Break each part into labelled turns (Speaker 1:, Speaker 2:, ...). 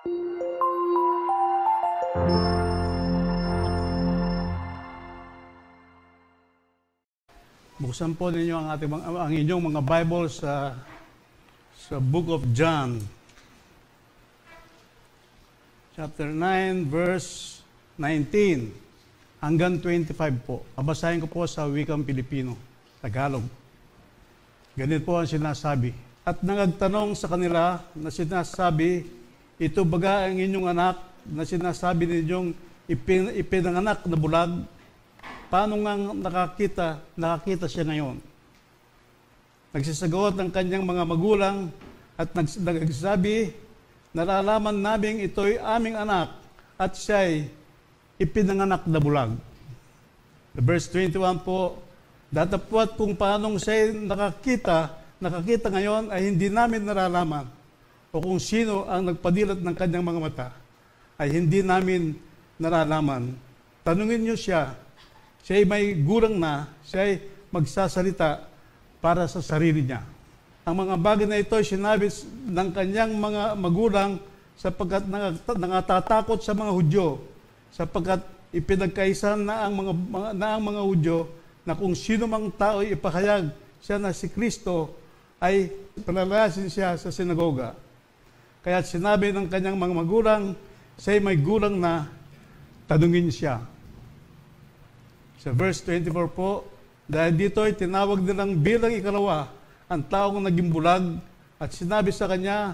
Speaker 1: Buksan po ninyo ang inyong mga Bible sa Book of John. Chapter 9, verse 19 hanggang 25 po. Babasahin ko po sa wikang Pilipino, Tagalog. Ganito po ang sinasabi. At nangagtanong sa kanila na sinasabi, ito baga ang inyong anak na sinasabi ninyong ipinanganak na bulag? Paano nga nakakita siya ngayon? Nagsisagot ang kanyang mga magulang at nagsasabi, nalalaman namin ito'y aming anak at siya'y ipinanganak na bulag. Verse 21 po, datapwat kung paanong siya'y nakakita ngayon ay hindi namin nalalaman, o kung sino ang nagpadilat ng kanyang mga mata ay hindi namin nalalaman. Tanungin niyo siya, siya'y may gulang na, siya'y magsasalita para sa sarili niya. Ang mga bagay na ito ay sinabi ng kanyang mga magulang sapagkat nangatatakot sa mga Hudyo, sapagkat ipinagkaisa na ang mga Hudyo na kung sino mang tao ay ipahayag siya na si Kristo ay palalayasin siya sa sinagoga. Kaya sinabi ng kanyang mga magulang, siya'y may gulang na, tanungin siya. Sa verse 24 po, dahil dito ay tinawag nilang bilang ikalawa ang taong naging bulag at sinabi sa kanya,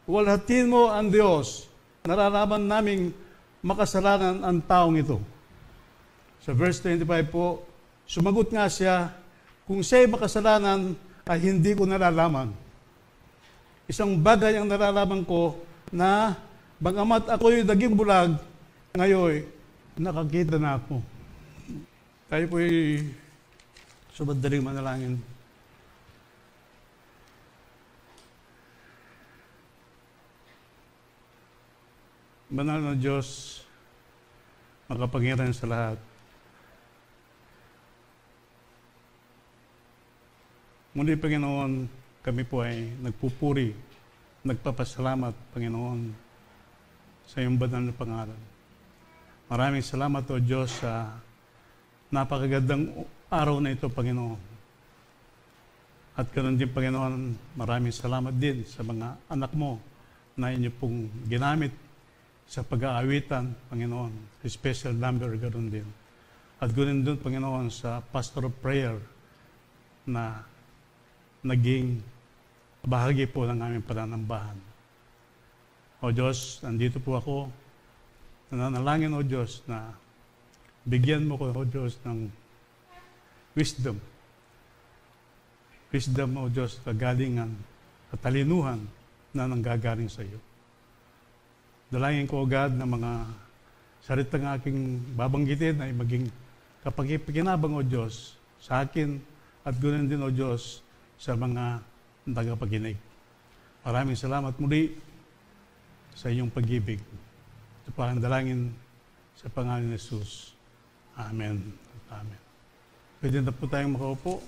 Speaker 1: walhatin mo ang Diyos, nararaman naming makasalanan ang taong ito. Sa verse 25 po, sumagot nga siya, kung siya'y makasalanan ay hindi ko nalalaman. Isang bagay ang nalalaman ko na bagamat ako'y naging bulag, ngayon nakakita na ako. Tayo po'y sumadaling manalangin. Banal na Diyos, makapangyarihan sa lahat. Muli, Panginoon, kami po ay nagpupuri, nagpapasalamat, Panginoon, sa iyong banal na pangalan. Maraming salamat, O Diyos, sa napakagandang araw na ito, Panginoon. At ganoon din, Panginoon, maraming salamat din sa mga anak mo na inyo pong ginamit sa pag-aawitan, Panginoon. Special number, ganoon din. At ganoon din, Panginoon, sa pastor of prayer na naging bahagi po ng aming pananambahan. O Diyos, nandito po ako. Nananalangin, O Diyos, na bigyan mo ko, O Diyos, ng wisdom. Wisdom, O Diyos, kagalingan, katalinuhan na nanggagaling sa iyo. Dalangin ko, O God, na mga salitang aking babanggitin ay maging kapakipakinabang, O Diyos, sa akin at ganoon din, O Diyos, sa mga tagapakinig. Maraming salamat muli sa iyong pag-ibig. Ito pa ang dalangin sa pangalan ni Jesus. Amen. Amen. Pwede na po tayong makaupo.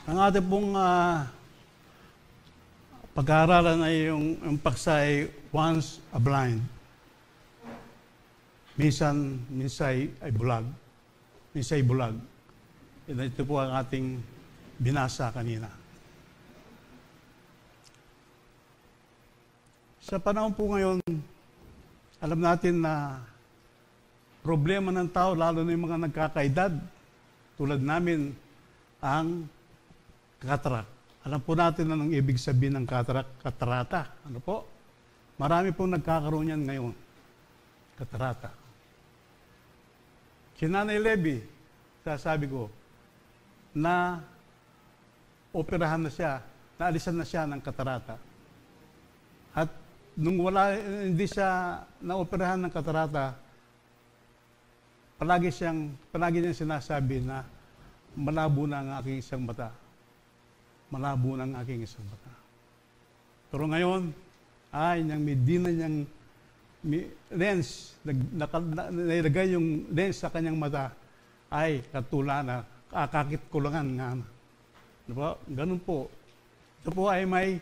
Speaker 1: Ang ating pong pag-aaralan ay yung paksa ay once a blind. Minsan ay bulag. Minsan ay bulag. Ito po ang ating binasa kanina. Sa panahon po ngayon, alam natin na problema ng tao, lalo na yung mga nagkakaedad, tulad namin, ang katarak. Alam po natin anong ibig sabihin ng katarata. Ano po? Marami pong nagkakaroon yan ngayon. Katarata. Si Nanay Levy, sasabi ko, na operahan na siya, naalisan na siya ng katarata. At nung hindi siya naoperahan ng katarata, palagi niyang sinasabi na malabo na ang aking isang mata. Malabo na ang aking isang mata. Pero ngayon, niyang lens, nailagay yung lens sa kanyang mata, ay katula na kakakit kulangan nga. Diba? Ganun po. Ito po ay may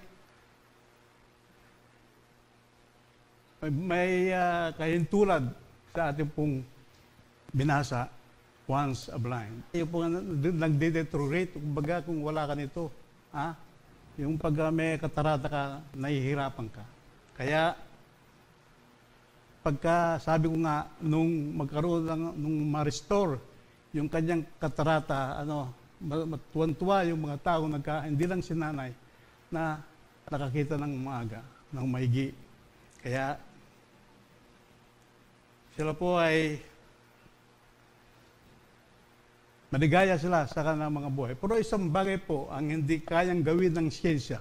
Speaker 1: kahintulad sa ating pong binasa, once a blind. Yung po nagde-deteriorate, kumbaga kung wala ka nito, yung pag may katarata ka, nahihirapan ka. Kaya, pagka sabi ko nga, nung magkaroon nung ma-restore yung kanyang katarata, matuwan-tuwa yung mga tao, hindi lang si nanay, na nakakita ng maaga, ng maigi. Kaya, sila po ay maligaya sila sa kanilang mga buhay. Pero isang bagay po ang hindi kayang gawin ng siyensya.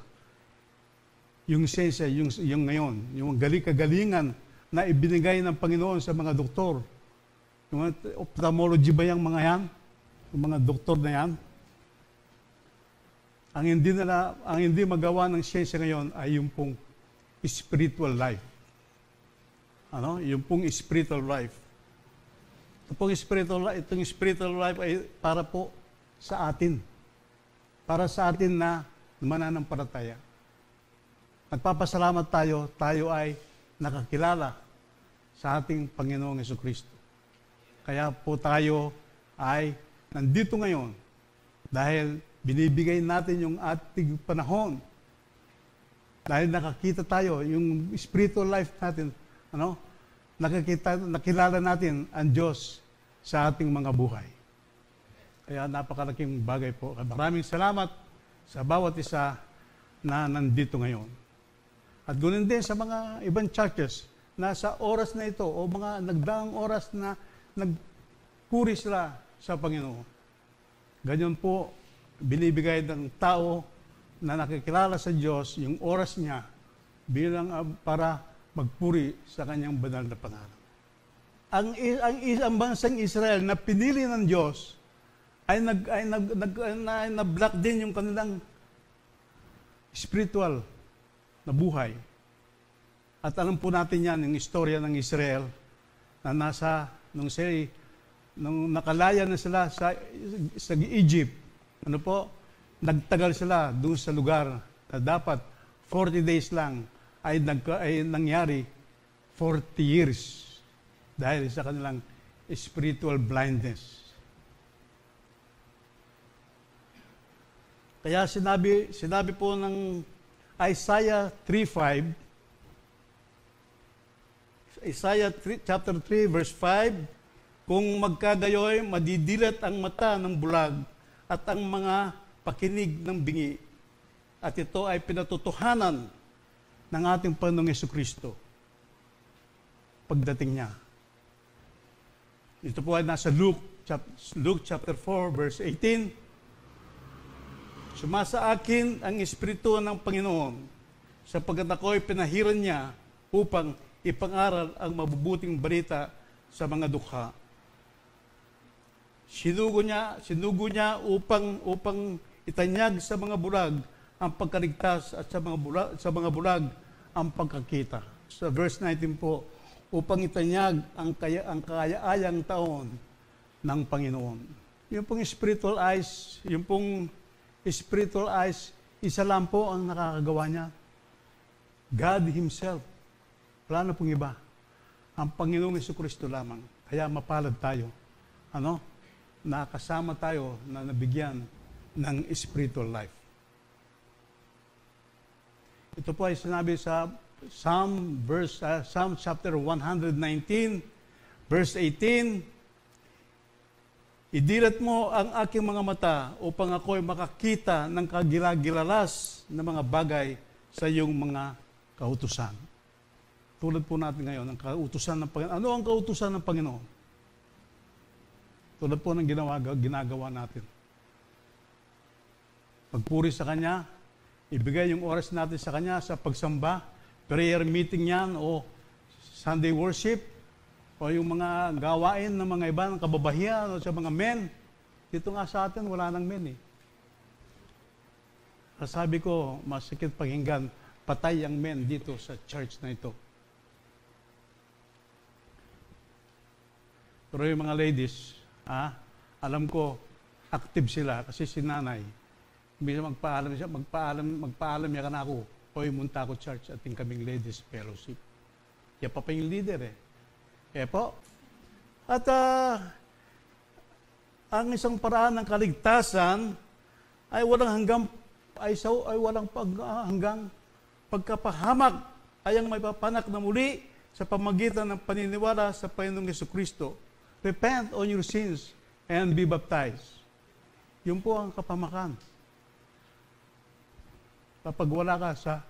Speaker 1: Yung siyensya, yung ngayon, yung kagalingan na ibinigay ng Panginoon sa mga doktor. Yung ophthalmology ba yung mga yan? Yung mga doktor na yan? Ang hindi magawa ng siyensya ngayon ay yung pong spiritual life. Yung pong spiritual life. Itong spiritual life ay para po sa atin. Para sa atin na mananampalataya. Nagpapasalamat tayo ay nakakilala sa ating Panginoong Jesucristo. Kaya po tayo ay nandito ngayon dahil binibigay natin yung ating panahon. Dahil nakakita tayo, yung spiritual life natin, nakilala natin ang Diyos sa ating mga buhay. Kaya napakalaking bagay po. Maraming salamat sa bawat isa na nandito ngayon. At ganoon din sa mga ibang churches na sa oras na ito o mga nagdaang oras na nagpuri sila sa Panginoon. Ganyan po binibigay ng tao na nakikilala sa Diyos yung oras niya bilang para magpuri sa kanyang banal na pangalan. Ang bansang Israel na pinili ng Diyos ay na-block din yung kanilang spiritual na buhay. At alam po natin yan, yung istorya ng Israel na nung nakalaya na sila sa Egypt, nagtagal sila doon sa lugar na dapat 40 days lang ay nangyari 40 years dahil sa kanilang spiritual blindness. Kaya sinabi po ng Isaiah 3:5, chapter 3, verse 5, kung magkagayoy, madidilat ang mata ng bulag at ang mga pakinig ng bingi. At ito ay pinatutuhanan ng ating Panginoong Jesucristo pagdating niya. Ito po ay nasa Luke chapter 4, verse 18. Sumasa akin ang Espiritu ng Panginoon, sapagkat ako'y pinahiran niya upang ipangaral ang mabubuting balita sa mga dukha. Sinugo niya upang itanyag sa mga bulag ang pagkaligtas at sa mga bulag ang pagkakita. Sa verse 19 po, upang itanyag ang kaaya-ayang taon ng Panginoon. Yung pong spiritual eyes, isa lang po ang nakakagawa niya. God Himself. Wala na pong iba. Ang Panginoong Jesucristo lamang. Kaya mapalad tayo. Nakasama tayo na nabigyan ng spiritual life. Ito po ay sinabi sa Psalm chapter 119, verse 18, idilat mo ang aking mga mata upang ako'y makakita ng kagilagilalas na mga bagay sa iyong mga kautusan. Tulad po natin ngayon, ang kautusan ng Panginoon. Ano ang kautusan ng Panginoon? Tulad po ng ginagawa natin. Pagpuri sa Kanya, ibigay yung oras natin sa Kanya sa pagsamba, prayer meeting yan, o Sunday worship, o yung mga gawain ng mga iba ng kababahian, o sa mga men. Dito nga sa atin, wala nang men eh. Sabi ko, masakit pakinggan, patay ang men dito sa church na ito. Pero yung mga ladies, alam ko, active sila kasi si nanay, Bisa magpaalam siya, magpaalam niya ka na ako. Hoy, munta ako church, ating kaming ladies fellowship. Kaya pa yung leader eh. Kaya po. At ang isang paraan ng kaligtasan ay walang hanggang pagkapahamak ay ang may papanak na muli sa pamagitan ng paniniwala sa Panginoong Jesucristo. Repent on your sins and be baptized. Yun po ang kapamakan. Kapag wala ka sa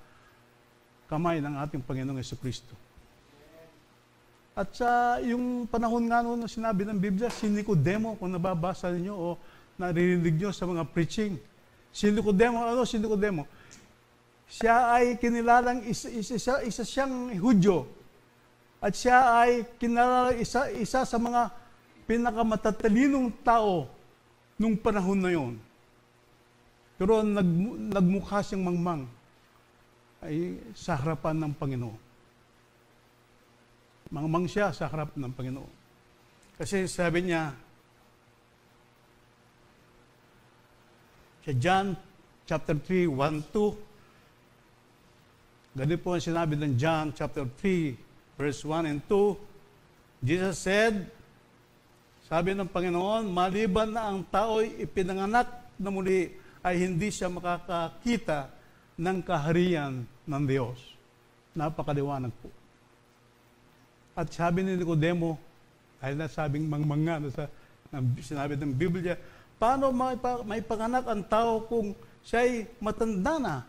Speaker 1: kamay ng ating Panginoong Jesucristo. At sa yung panahon nga noon na sinabi ng Biblia, si Nicodemo, kung nababasa niyo o naririnig niyo sa mga preaching. Si Nicodemo? Siya ay kinilalang isa siyang Hudyo. At siya ay kinilalang isa sa mga pinakamatalinong tao nung panahon na yon. Pero nagmukha siyang mangmang ay sa harapan ng Panginoon. Mangmang siya sa harap ng Panginoon. Kasi sabi niya, sa John chapter 3, 1-2, ganito po ang sinabi ng John chapter 3, verse 1 and 2, Jesus said, sabi ng Panginoon, maliban na ang tao'y ipinanganak na muli, ay hindi siya makakakita ng kaharian ng Diyos. Napakaliwanag po. At sabi ni Nicodemo, ay nasabing mangmanga sa sinabi ng Biblia, paano may panganak ang tao kung siya'y matanda na?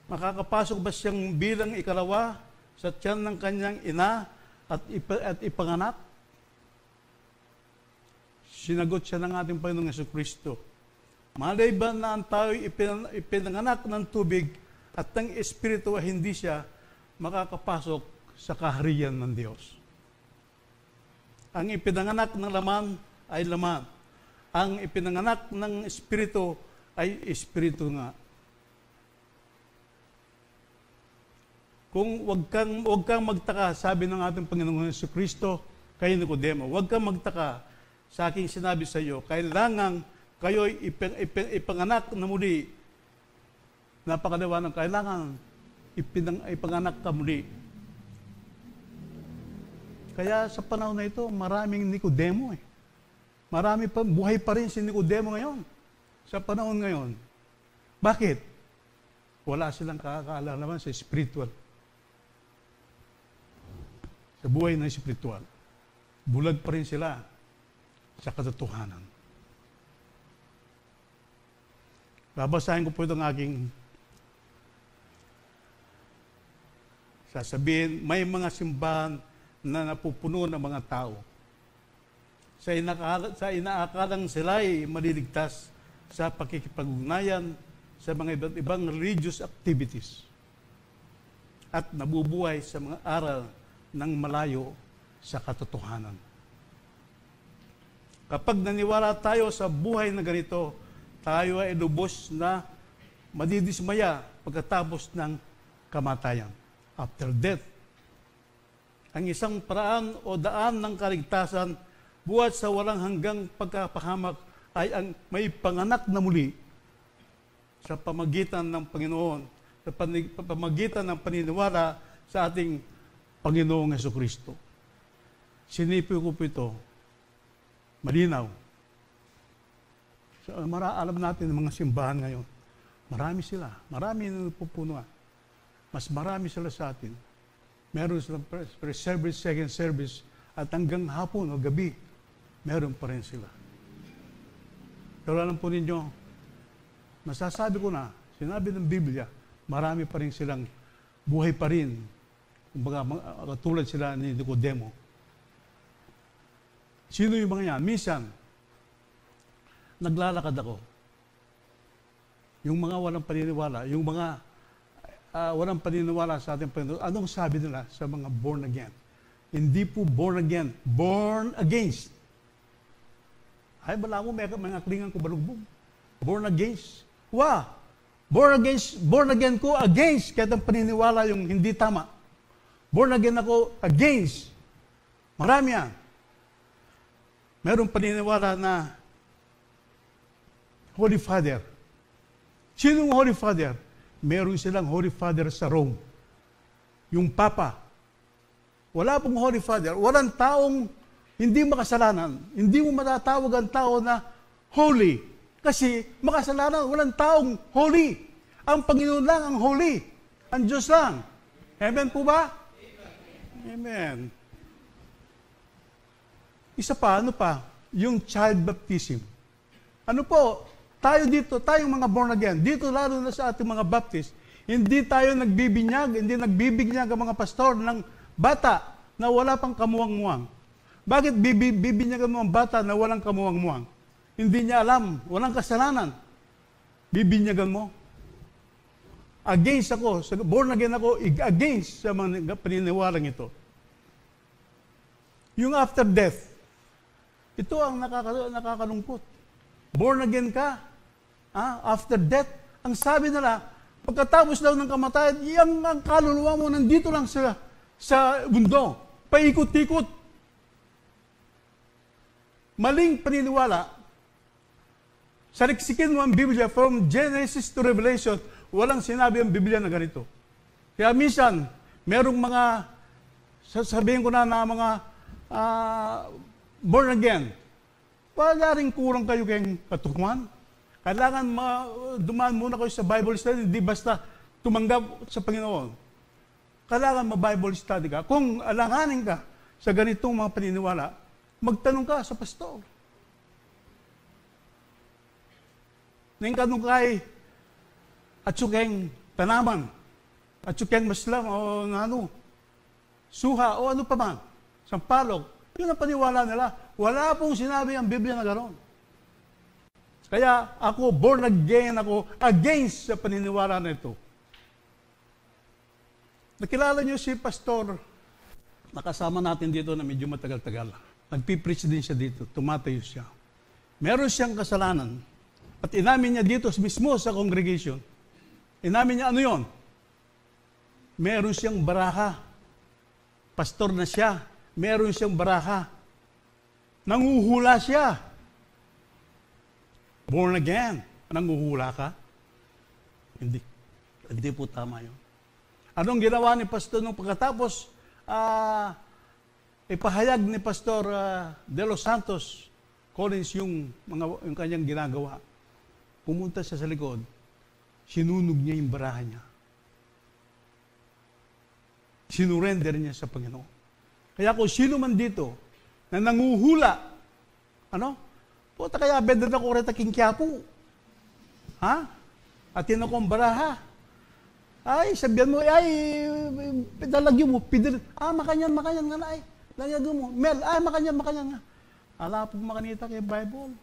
Speaker 1: Makakapasok ba siyang bilang ikalawa sa tiyan ng kanyang ina at ipanganak? Sinagot siya ng ating Panginoong Jesucristo, maliban na ang tao'y ipinanganak ng tubig at ng Espiritu ay hindi siya makakapasok sa kaharian ng Diyos. Ang ipinanganak ng laman ay laman. Ang ipinanganak ng Espiritu ay Espiritu nga. Kung wag kang magtaka, sabi ng ating Panginoong Jesucristo kay Nicodemo, wag kang magtaka sa aking sinabi sa iyo, kailangan kayo'y ipanganak na muli. Napakaliwanag, kailangan ipanganak ka muli. Kaya sa panahon na ito, maraming Nicodemo eh. Marami pa, buhay pa rin si Nicodemo ngayon. Sa panahon ngayon. Bakit? Wala silang kakaalalaman sa spiritual. Sa buhay na spiritual. Bulag pa rin sila sa katotohanan. Babasahin ko po itong aking sasabihin. May mga simbahan na napupuno ng mga tao. Sa inaakalang sila'y maliligtas sa pakikipag-ugnayan sa mga iba't ibang religious activities at nabubuhay sa mga aral ng malayo sa katotohanan. Kapag naniwala tayo sa buhay na ganito, tayo ay lubos na madidismaya pagkatapos ng kamatayan, after death. Ang isang paraan o daan ng kaligtasan buhat sa walang hanggang pagkapahamak ay ang may panganak na muli sa pamagitan ng Panginoon, sa pamagitan ng paniniwala sa ating Panginoong Jesucristo. Sinipi ko po ito, malinaw. So, alam natin ng mga simbahan ngayon, marami sila, marami na napupunuan. Mas marami sila sa atin. Meron silang first service, second service, at hanggang hapon o gabi, meron pa rin sila. Pero alam po ninyo, masasabi ko na, sinabi ng Biblia, marami pa rin silang buhay pa rin. Kumbaga, katulad sila ni Nicodemo. Sino yung mga yan? Minsan, naglalakad ako. Yung mga walang paniniwala, yung mga walang paniniwala sa ating Panginoon, anong sabi nila sa mga born again? Hindi po born again, born against. Ay, bala mo, may klingan ko balugbog. Born against. Born again ko against, kahit ang paniniwala yung hindi tama. Born again ako against. Marami yan. Merong paniniwala na Holy Father. Sinong Holy Father? Meron silang Holy Father sa Rome. Yung Papa. Wala pong Holy Father. Walang taong hindi makasalanan. Hindi mo matatawag ang tao na holy. Kasi makasalanan, walang taong holy. Ang Panginoon lang ang holy. Ang Diyos lang. Amen po ba? Amen. Isa pa, ano pa? Yung child baptism. Ano po? Tayo dito, tayong mga born again, dito lalo na sa ating mga baptist, hindi tayo hindi nagbibinyag ang mga pastor ng bata na wala pang kamuwang-muwang. Bakit bibinyagan mo ang bata na walang kamuwang-muwang? Hindi niya alam, walang kasalanan. Bibinyagan mo. Against ako, born again ako, against sa mga paniniwalang ito. Yung after death, ito ang nakakalungkot. Born again ka, after death, ang sabi nila, pagkatapos daw ng kamatayan, ang kaluluwa mo nandito lang sa mundo, paikot-ikot. Maling paniniwala. Saliksikin mo ang Biblia from Genesis to Revelation, walang sinabi ang Biblia na ganito. Kaya minsan, merong mga, sasabihin ko na mga born again, wala rin kurang kayo kayong katukuan. Kailangan dumaan muna kayo sa Bible study, hindi basta tumanggap sa Panginoon. Kailangan ma-Bible study ka. Kung alanganin ka sa ganitong mga paniniwala, magtanong ka sa pastor. Nang kanong kay at sukeng tanaman, at sukeng maslam, o ano, suha, o ano pa man, sampalok, yun ang paniwala nila. Wala pong sinabi ang Biblia na gano'n. Kaya ako, born again ako, against sa paniniwala na ito. Nakilala niyo si Pastor, nakasama natin dito na medyo matagal-tagal. Nagpipreach din siya dito, tumatayo siya. Meron siyang kasalanan, at inamin niya dito mismo sa congregation. Inamin niya, ano yon? Meron siyang baraha. Pastor na siya, meron siyang baraha. Nanguhula siya. Born again. Nanguhula ka? Hindi. Hindi po tama yun. Anong ginawa ni Pastor nung pagkatapos? Ipahayag ni Pastor De Los Santos Collins yung kanyang ginagawa. Pumunta siya sa likod. Sinunog niya yung baraha niya. Sinurrender niya sa Panginoon. Kaya kung sino man dito na nanguhula, puta kaya better na ko reta king Quiapo. Atin ako ang baraha. Ay, sabihan mo, pedalagyo mo, makanyan nga na, lagyo mo. Mel, makanyan nga. Ala po makanita kay Bible.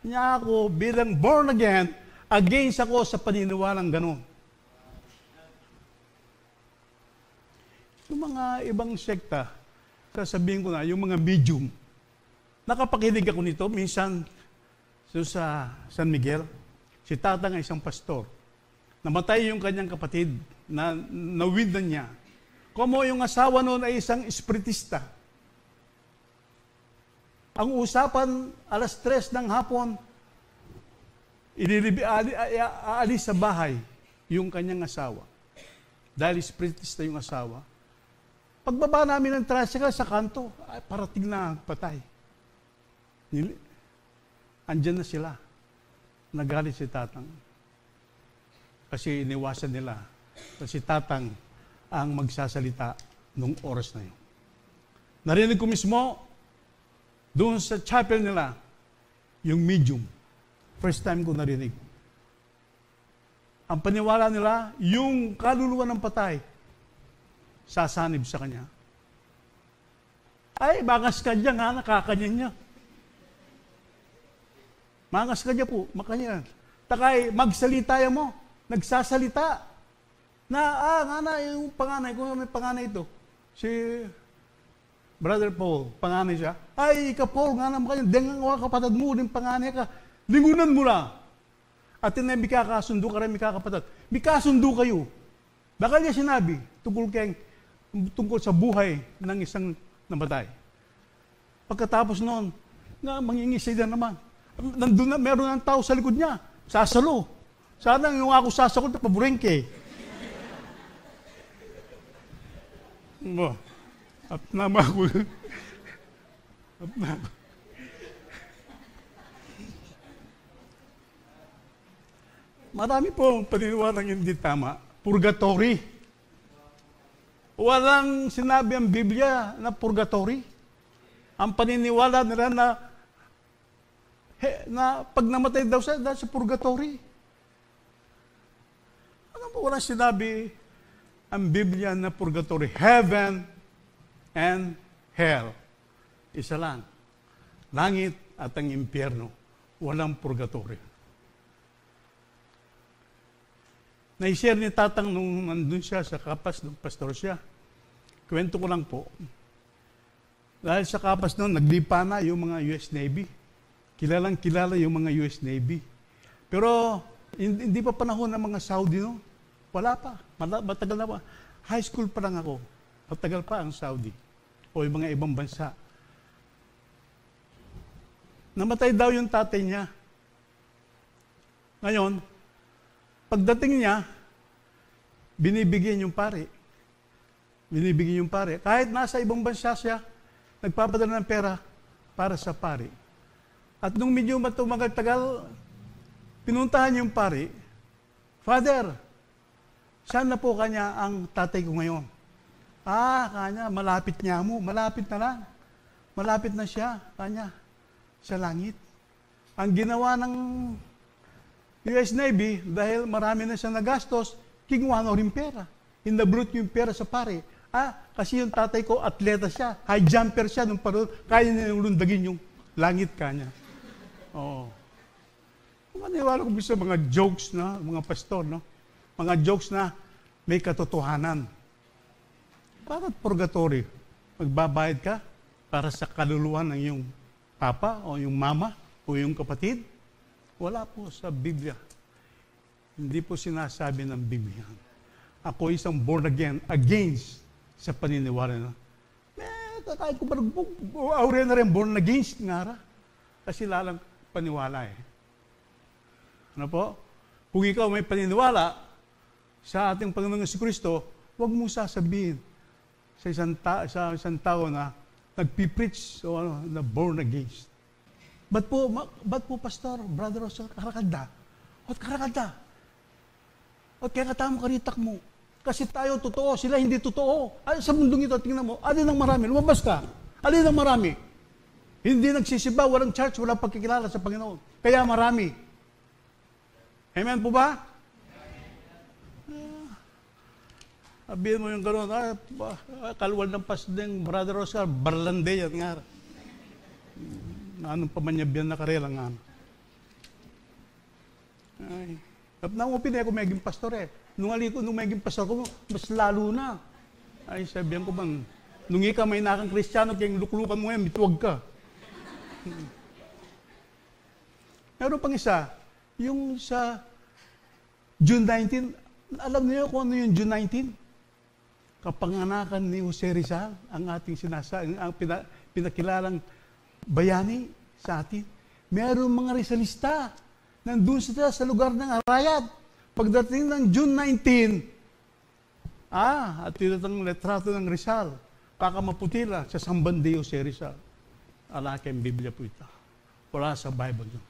Speaker 1: Niya ako, bilang born again, against ako sa paniniwalang gano'n. Yung mga ibang sekta, sasabihin ko na, yung mga medium, nakapakinig ako nito, minsan sa San Miguel, si tata nga isang pastor, namatay yung kanyang kapatid, na nawindan niya. Como yung asawa noon ay isang espiritista. Ang usapan, 3:00 ng hapon, aalis sa bahay yung kanyang asawa. Dahil espiritista yung asawa. Pagbaba namin ng tricycle sa kanto, parating na patay. Andyan na sila. Nagalit si tatang. Kasi iniwasan nila. Kasi tatang ang magsasalita nung oras na yun. Narinig ko mismo, doon sa chapel nila, yung medium. First time ko narinig. Ang paniwala nila, yung kaluluwa ng patay, sasanib sa kanya. Ay, mangas ka dyan ha, nakakanyan niya. Mangas ka dyan po, makanyan. Takay, magsalita yan mo. Nagsasalita. Yung panganay, kung may panganay ito, si Brother Paul, panganay siya. Ay, Paul, nga naman kayo, dengang ka kapatid mo, din panganay ka. Lingunan mo lang. At tinay, mikakasundo ka rin, mikakapatid. Mikasundo kayo. Baka niya sinabi, tungkol sa buhay ng isang namatay. Pagkatapos noon, mangingisay na naman. Nandun na, meron ng tao sa likod niya. Sasalo. Sana yung ako sasakot na paburengke. At nama ako. At nama. Marami po paniniwalang hindi tama. Purgatory. Walang sinabi ang Biblia na purgatory. Ang paniniwala nila na pag namatay daw siya, dahil sa purgatory. Ano po walang sinabi ang Biblia na purgatory? Heaven and hell. Isa lang. Langit at ang impyerno. Walang purgatory. Na-share ni Tatang nung nandun siya sa Kapas, nung pastor siya. Kwento ko lang po. Dahil sa Kapas noon, naglipa na yung mga US Navy. Kilalang-kilala yung mga US Navy. Pero hindi pa panahon ng mga Saudi, no? Wala pa. Matagal na pa. High school pa lang ako. Matagal pa ang Saudi. O yung mga ibang bansa. Namatay daw yung tatay niya. Ngayon, pagdating niya, binibigyan yung pare. Binibigyan yung pare. Kahit nasa ibang bansa siya, nagpapadala ng pera para sa pare. At nung medyo matumagal-tagal, pinuntahan yung pare, Father, saan na po kanya ang tatay ko ngayon? Kanya, malapit niya mo. Malapit na lang. Malapit na siya, kanya, sa langit. Ang ginawa ng US Navy, dahil marami na siya nagastos, kinuha na rin pera. Hinabrut yung pera sa pare. Kasi yung tatay ko, atleta siya. High jumper siya nung parol. Kaya niya yung lundagin yung langit kanya. Oo. Maniwala ko sa mga jokes na, mga pastor, no? Mga jokes na may katotohanan. Para purgatory. Magbabayad ka para sa kaluluwa ng iyong papa o yung mama o yung kapatid. Wala po sa Biblia. Hindi po sinasabi ng Biblia. Ako isang born again against sa paniniwala na. Kahit ko aure na rin born against nga ra. Kasi lalang paniwala eh. Ano po? Kung ikaw may paniniwala sa ating Panginoong Jesucristo, huwag mo sasabihin sa isang tao na nagpipreach o na born against. Ba't po, Pastor, Brother Rosa, karakanda? Ba't karakanda? Ba't kaya katamo karitak mo? Kasi tayo totoo, sila hindi totoo. Sa mundong ito, tingnan mo, alin ang marami? Lumabas ka. Alin ang marami? Hindi nagsisiba, walang church, walang pagkikilala sa Panginoon. Kaya marami. Amen po ba? Sabihin mo yung gano'n, kalwal ng pasdeng, Brother Oscar, Barlande yan nga. Anong pamanyabyan na karela nga. Ay. Nang upin ako maging pastor eh. Nung maging pastor ko, mas lalo na. Ay, sabihan ko bang, nung ika may nakang Kristiyano, kaya luklukan mo yan, bituwag ka. Meron pang isa, yung sa June 19, alam niyo kung ano yung June 19? Kapanganakan ni Jose Rizal, ang ating ang pinakilalang bayani sa atin. Meron mga Rizalista, nandun sila sa lugar ng Arayat. Pagdating ng June 19, at ito ang letrato ng Rizal, kakamaputila sa Samban de Jose Rizal. Alaki ang Biblia po ito. Wala sa Bible nyo.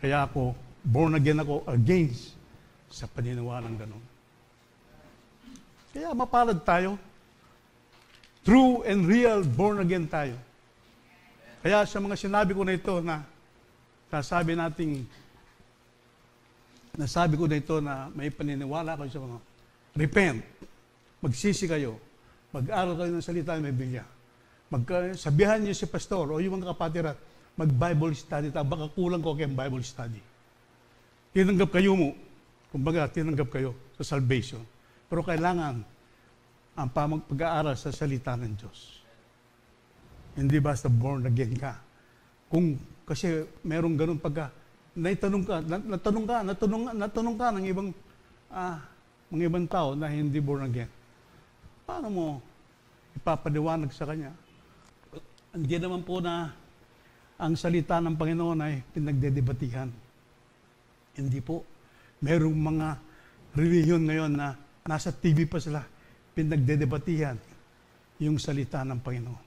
Speaker 1: Kaya ako, born again ako against sa paniniwalang ganon. Kaya mapalad tayo. True and real born again tayo. Kaya sa mga sinabi ko na ito na nasabi ko na ito na may paniniwala kayo sa mga repent. Magsisi kayo. Mag-aral kayo ng salita ng Biblia. Sabihan niyo si pastor o yung mga kapatirat, mag-Bible study tayo. Baka kulang ko kayong Bible study. Tinanggap kayo mo. Kumbaga, tinanggap kayo sa salvation. Pero kailangan ang pag-aaral sa salita ng Diyos. Hindi basta born again ka. Kasi merong ganun pagka natanong ka ng mga ibang tao na hindi born again. Paano mo ipapaliwanag sa kanya? Hindi naman po na ang salita ng Panginoon ay pinagdedebatihan. Hindi po. Merong mga relihiyon ngayon na nasa TV pa sila, pinagdedebatihan yung salita ng Panginoon.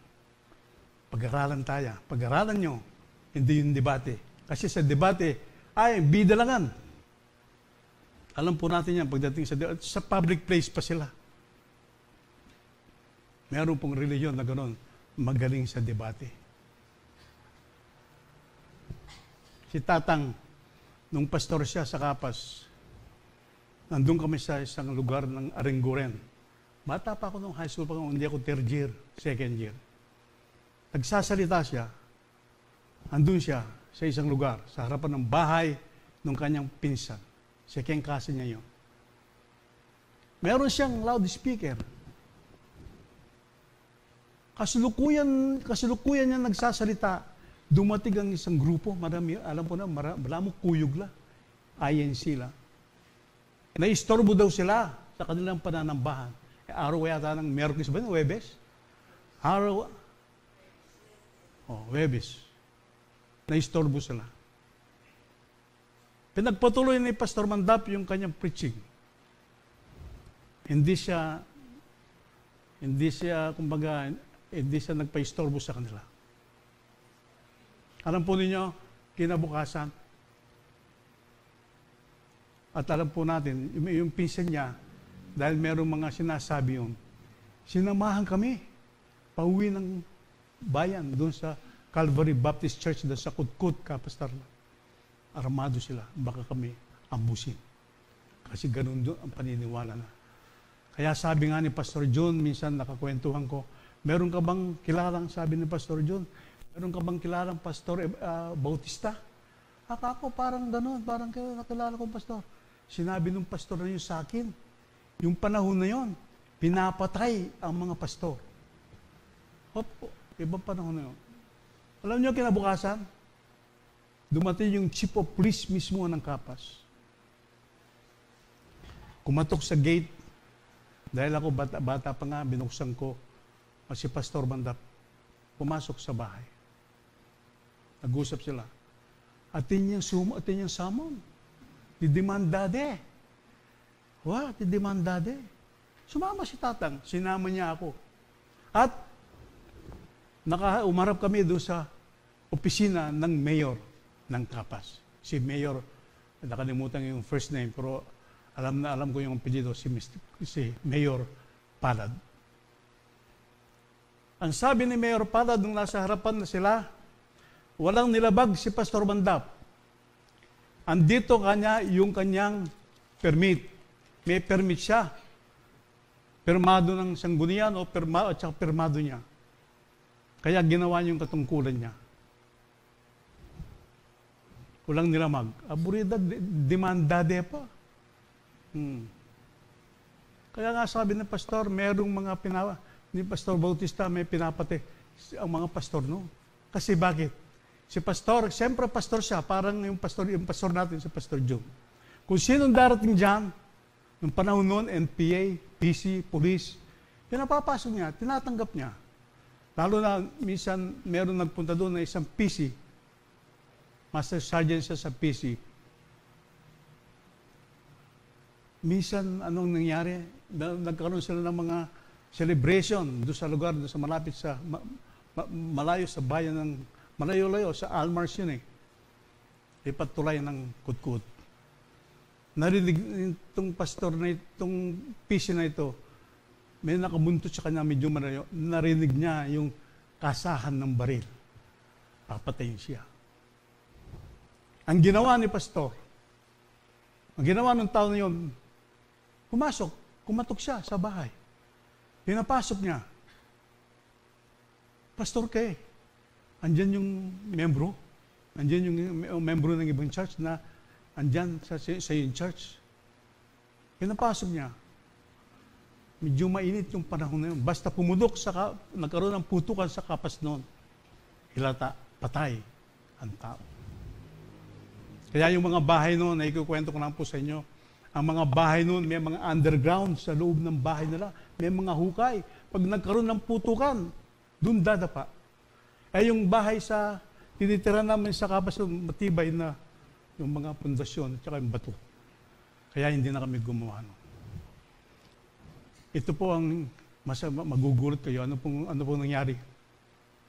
Speaker 1: Pag-aralan tayo. Pag-aralan nyo, hindi yung debate. Kasi sa debate, ay, bidalangan. Alam po natin yan pagdating sa public place pa sila. Meron pong relihiyon na gano'n, magaling sa debate. Si Tatang, nung pastor siya sa Kapas, nandun kami sa isang lugar ng Aringuren. Bata pa ako nung high school pa ako, hindi ako third year, second year. Nagsasalita siya, andun siya sa isang lugar, sa harapan ng bahay ng kanyang pinsan. Second cousin niya yun. Meron siyang loudspeaker. Kasalukuyan niya nagsasalita, dumating ang isang grupo, marami, alam ko na, maraming kuyog la, INC la. Naistorbo daw sila sa kanilang pananambahan. Araw yata ng Miyerkules ba? Huwebes? Araw, Huwebes. Naistorbo sila. Pinagpatuloy ni Pastor Mandap yung kanyang preaching. Hindi siya nagpa-istorbo sa kanila. Alam po ninyo, kinabukasan, at alam po natin, yung pinsan niya, dahil merong mga sinasabi yun, sinamahan kami, pauwi ng bayan, doon sa Calvary Baptist Church, doon sa Kutkut, Kapastar. Armado sila, baka kami ambusin. Kasi ganun doon ang paniniwala na. Kaya sabi nga ni Pastor John, minsan nakakwentuhan ko, meron ka bang kilalang, sabi ni Pastor John, meron ka bang kilalang Pastor Bautista? Ako parang ganun, parang nakilala kong pastor. Sinabi nung pastor na yun sa akin, yung panahon na yun, pinapatay ang mga pastor. Ibang panahon na yun. Alam niyo kinabukasan, dumating yung chief of police mismo ng Kapas. Kumatok sa gate, dahil ako bata pa nga, binuksan ko, si Pastor Mandap, pumasok sa bahay. Nag-usap sila. Atin yung samon. Didimandade. Didimandade. Sumama si Tatang, sinama niya ako. At umarap kami doon sa opisina ng mayor ng Kapas. Si Mayor, nakalimutan yung first name, pero alam ko yung apelyido, si Mayor Palad. Ang sabi ni Mayor Palad nung nasa harapan na sila, walang nilabag si Pastor Mandap. Andito yung kanyang permit. May permit siya. Permado ng sanggunian at saka permado niya. Kaya ginawa niya yung katungkulan niya. Walang nilamag. Aburida, demandade pa. Kaya nga sabi ng pastor, merong mga ni Pastor Bautista, may pinapatay ang mga pastor, no? Kasi bakit? Si pastor, siyempre pastor siya, parang yung pastor natin, si Pastor John. Kung sinong darating dyan, yung panahon noon, NPA, PC, police, pinapapasok niya, tinatanggap niya. Lalo na, minsan, meron nagpunta doon na isang PC, Master Sergeant siya sa PC. Minsan, anong nangyari? Nagkaroon sila ng mga celebration doon sa lugar, doon sa malapit sa, malayo sa bayan ng, malayo-layo, sa Almars yun eh. Lipat tulay ng Kutkut. Narinig itong pastor na itong PC na ito, may nakabuntot sa kanya medyo malayo, narinig niya yung kasahan ng baril. Papatayin siya. Ang ginawa ni pastor, ang ginawa ng tao na yun, kumatok siya sa bahay. Pinapasok niya. Pastor Kay, andyan yung membro, andyan yung membro ng ibang church na andyan sa yung church. Pinapasok niya. Medyo mainit yung panahon na yun. Basta pumudok, nagkaroon ng putukan sa Kapas noon. Hilata, patay ang tao. Kaya yung mga bahay noon, na ikukwento ko lang po sa inyo, ang mga bahay noon, may mga underground sa loob ng bahay nila. May mga hukay. Pag nagkaroon ng putukan, doon dadapa. Ay yung bahay sa tinitira namin sa kapas yung matibay na yung mga pundasyon at yung bato. Kaya hindi na kami gumawa. No? Ito po ang magugulat kayo. Ano pong nangyari?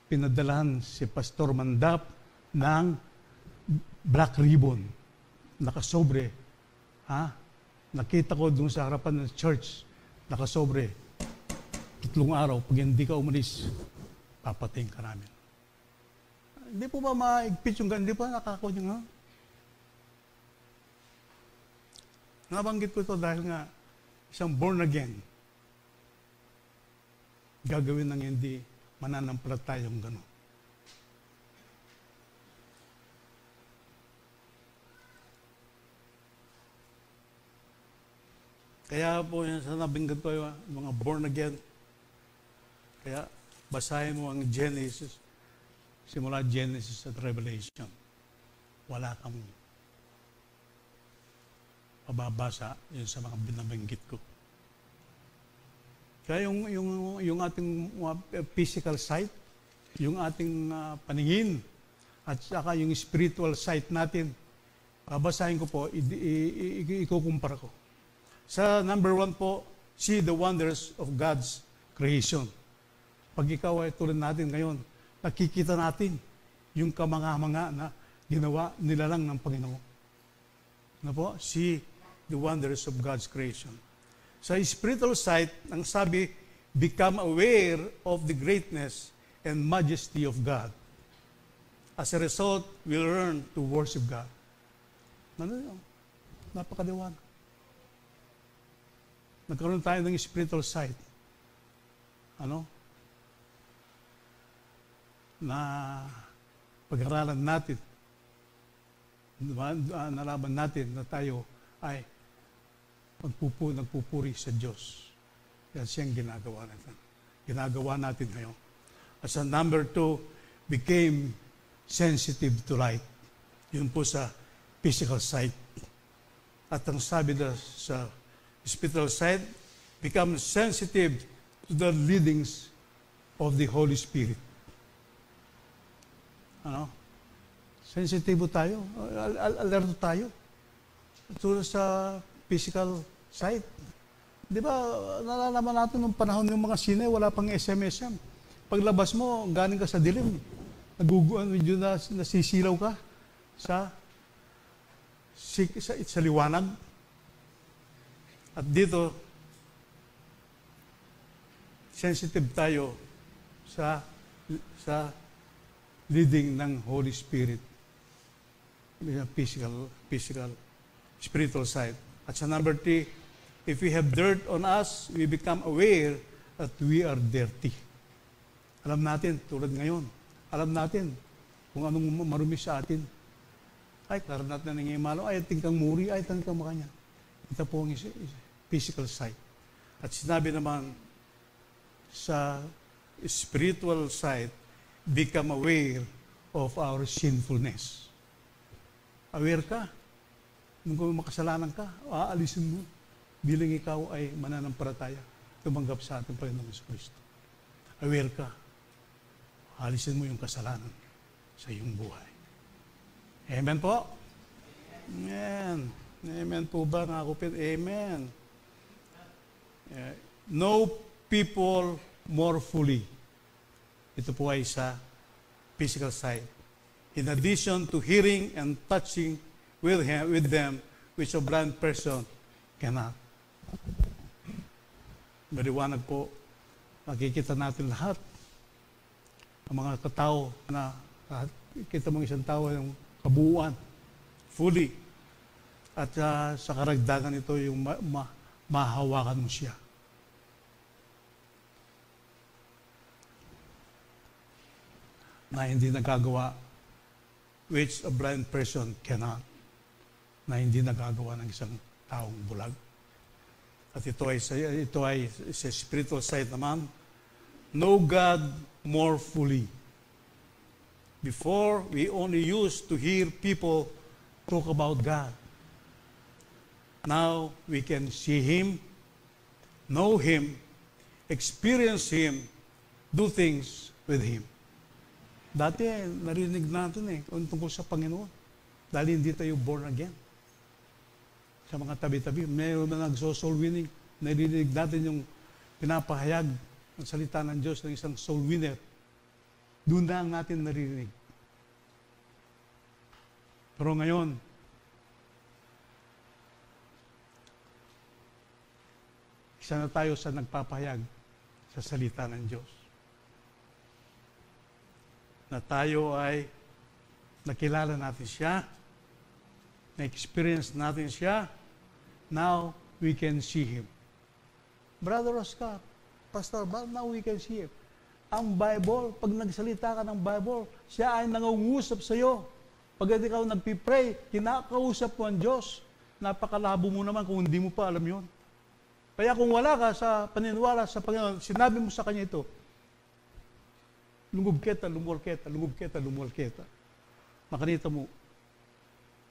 Speaker 1: Pinadalahan si Pastor Mandap ng black ribbon. Nakasobre. Nakita ko doon sa harapan ng church. Nakasobre. 3 araw. Pag hindi ka umalis, papatayin ka namin. Hindi po ba maigpit yung hindi po nakako nyo nga? Nabanggit ko ito dahil nga isang born again, gagawin ng hindi mananampalatayang gano'n. Kaya po yan sa nabinggit ko yung mga born again. Kaya basahin mo ang Genesis, simula Genesis at Revelation. Wala kang mababasa yun sa mga binabanggit ko. Kaya yung ating physical sight, yung ating paningin, at saka yung spiritual sight natin, babasahin ko po, ikukumpara ko. Sa number 1 po, see the wonders of God's creation. Pag ikaw ay tulad natin ngayon, nakikita natin yung kamanga-manga na ginawa nila lang ng Panginoon. Ano po? See the wonders of God's creation. Sa spiritual sight, ang sabi, become aware of the greatness and majesty of God. As a result, we learn to worship God. Ano yun? Napakadiwan. Nagkaroon tayo ng spiritual sight. Ano? Na pag-aralan natin, nalaman natin na tayo ay nagpupuri sa Diyos. Yan siyang ginagawa natin. Ginagawa natin ngayon. As a number 2, became sensitive to light. Yun po sa physical sight. At ang sabi na sa spiritual sight, become sensitive to the leadings of the Holy Spirit. Ano? Sensitibo tayo. Alerto tayo. Tulad sa physical sight. Di ba, nalalaman natin nung panahon ng mga sine, wala pang SMS yan. Paglabas mo, galing ka sa dilim. Medyo nasisilaw ka sa liwanag. At dito, sensitive tayo sa leading ng Holy Spirit. Physical, spiritual side. At sa number 3, if we have dirt on us, we become aware that we are dirty. Alam natin, tulad ngayon, alam natin kung anong marumi sa atin. Ay, karoon natin ng imalo, ay, tingkang muri, ay, tingkang makanya. Ito po ang physical sight. At sinabi naman sa spiritual sight, become aware of our sinfulness. Aware ka. Nung makasalanan ka, aalisin mo. Bilang ikaw ay mananampalataya, tumanggap sa ating Panginoong Kristo. Aware ka. Aalisin mo yung kasalanan sa iyong buhay. Amen po? Amen. Amen po ba nga kapit? Amen. Know people more fully. Ito po ay sa physical side. In addition to hearing and touching with them, which a blind person cannot. Maliwanag po, makikita natin lahat. Ang mga katao na kita mong isang tao ng kabuuan, fully. At sa karagdagan ito, yung mahawakan mo siya. Na hindi nagagawa, which a blind person cannot. Na hindi nagagawa ng isang taong bulag. At ito ay sa spiritual side naman, know God more fully. Before, we only used to hear people talk about God. Now, we can see Him, know Him, experience Him, do things with Him. Dati, narinig natin tungkol sa Panginoon. Dahil hindi tayo born again. Sa mga tabi-tabi, mayroon na nagso-soul winning. Narinig natin yung pinapahayag ng salita ng Diyos ng isang soul winner. Doon na ang natin narinig. Pero ngayon, isa na tayo sa nagpapahayag sa salita ng Diyos. Na tayo ay nakilala natin siya, na-experience natin siya, now we can see Him. Brother Oscar, Pastor Val, now we can see Him. Ang Bible, pag nagsalita ka ng Bible, siya ay nangungusap sa iyo. Pag ikaw nagpipray, kinakausap mo ang Diyos. Napakalabo mo naman kung hindi mo pa alam yun. Kaya kung wala ka sa paniniwala sa Panginoon, sinabi mo sa Kanya ito, lungub kita, lumol kita, lungub kita, lumol kita. Makanita mo.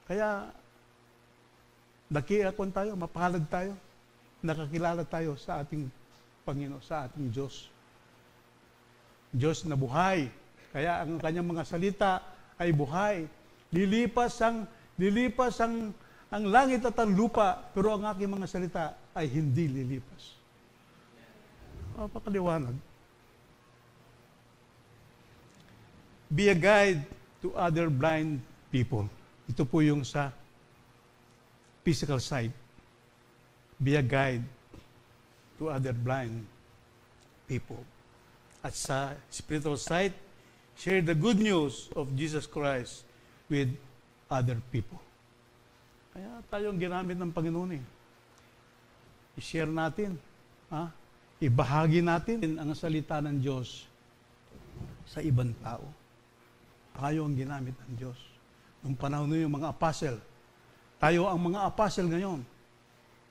Speaker 1: Kaya, dakiakon tayo, mapalad tayo, nakakilala tayo sa ating Panginoon, sa ating Diyos. Diyos na buhay. Kaya ang Kanyang mga salita ay buhay. Lilipas ang langit at ang lupa, pero ang aking mga salita ay hindi lilipas. Napakaliwanag. Be a guide to other blind people. Ito po yung sa physical side. Be a guide to other blind people. At sa spiritual side, share the good news of Jesus Christ with other people. Kaya tayo ang ginamit ng Panginoon I-share natin. Ibahagi natin ang salita ng Diyos sa ibang tao. Tayo ang ginamit ng Diyos. Nung panahon na yung mga apostle, tayo ang mga apostle ngayon,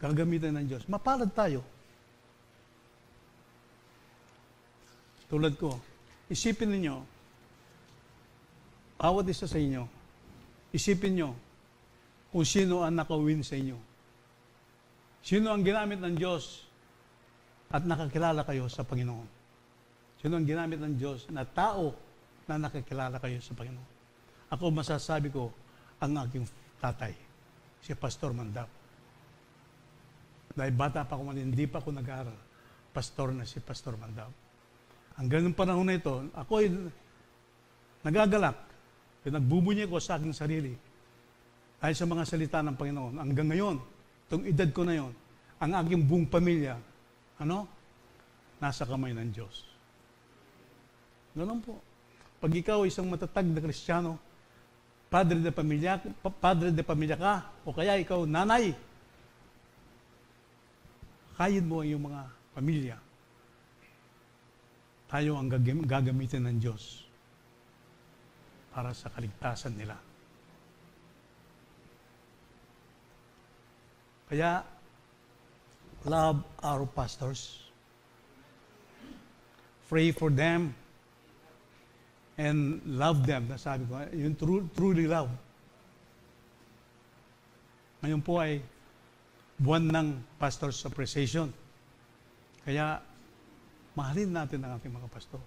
Speaker 1: gagamitin ng Diyos. Mapalad tayo. Tulad ko, isipin ninyo, bawat isa sa inyo, isipin nyo kung sino ang nakawin sa inyo. Sino ang ginamit ng Diyos at nakakilala kayo sa Panginoon? Sino ang ginamit ng Diyos na tao na nakakilala kayo sa Panginoon? Ako masasabi ko, ang aking tatay, si Pastor Mandap. Dahil bata pa ako, hindi pa ako nag-aaral, pastor na si Pastor Mandap. Ang ganung panahon na ito, ako ay nagagalak. Nagbubunyi ko sa aking sarili. Dahil sa mga salita ng Panginoon. Hanggang ngayon, itong edad ko na yon, ang aking buong pamilya, nasa kamay ng Diyos. Ganun po. Pag ikaw isang matatag na Kristiyano, padre de pamilya ka, o kaya ikaw nanay, kayin mo ang iyong mga pamilya. Tayo ang gagamitin ng Diyos para sa kaligtasan nila. Kaya, love our pastors. Pray for them and love them. Nasabi ko, yung truly love. Ngayon po ay buwan ng Pastor's Appreciation. Kaya, mahalin natin ang ating mga pastor.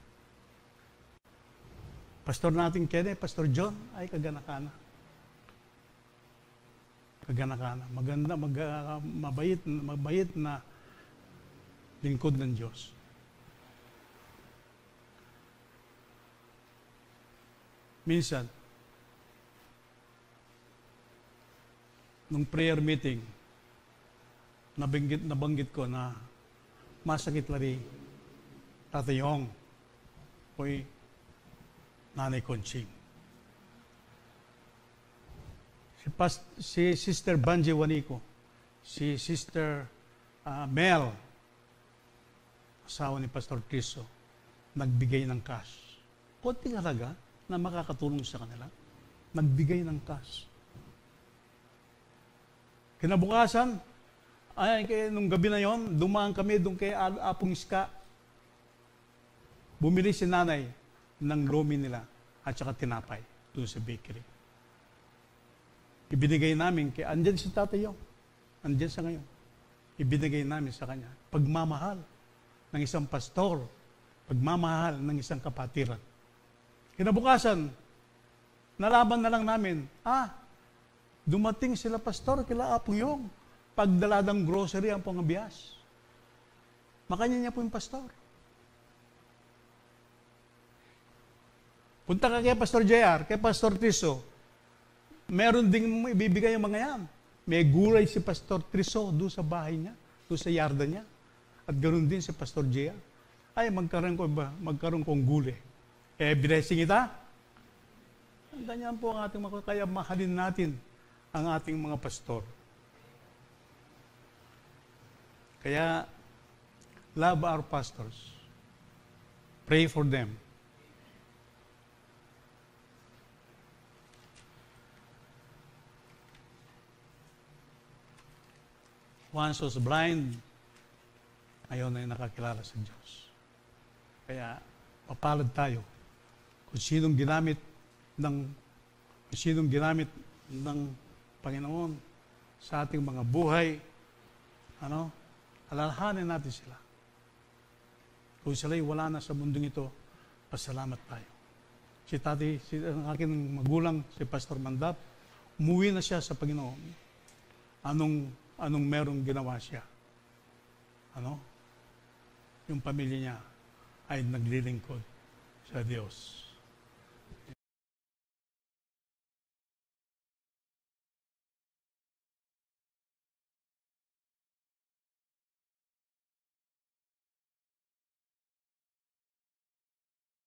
Speaker 1: Pastor natin Kenny, Pastor John, ay kaganakana. Kaganakana. Maganda, mabait na lingkod ng Diyos. Minsan, nung prayer meeting, nabanggit ko na masakit lari Tatay Yong o'y Nanay Conching. Si Sister Banji Wanico, si Sister Mel, asawa ni Pastor Criso, nagbigay ng cash. Konting halaga na makakatulong sa kanila. Nagbigay ng cash. Kinabukasan, nung gabi na yon, dumaan kami doon kay Apong Iska. Bumili si nanay ng lomi nila at saka tinapay doon sa bakery. Ibinigay namin andyan si Tatay Yong. Andyan sa ngayon. Ibinigay namin sa kanya. Pagmamahal ng isang pastor. Pagmamahal ng isang kapatiran. Kinabukasan, nalaman na lang namin, dumating sila pastor, kila Apong Yung, pagdala ng grocery ang pangabiyas. Makanya niya po yung pastor. Punta ka kay Pastor JR, kay Pastor Triso, meron ding ibibigay yung mga yan. May gulay si Pastor Triso doon sa bahay niya, doon sa yarda niya. At ganoon din si Pastor JR. Ay, magkaroon kong gulay. Blessing ita. Ganyan po ang ating mga, kaya mahalin natin ang ating mga pastor. Kaya, love our pastors. Pray for them. Once was blind, ngayon ay nakakilala sa Diyos. Kaya, mapalad tayo kung sinong ginamit ng Panginoon sa ating mga buhay, alalahanin natin sila. Kung sila'y wala na sa mundong ito, pasalamat tayo. Ang aking magulang, si Pastor Mandap, umuwi na siya sa Panginoon. Anong merong ginawa siya? Yung pamilya niya ay naglilingkod sa Diyos.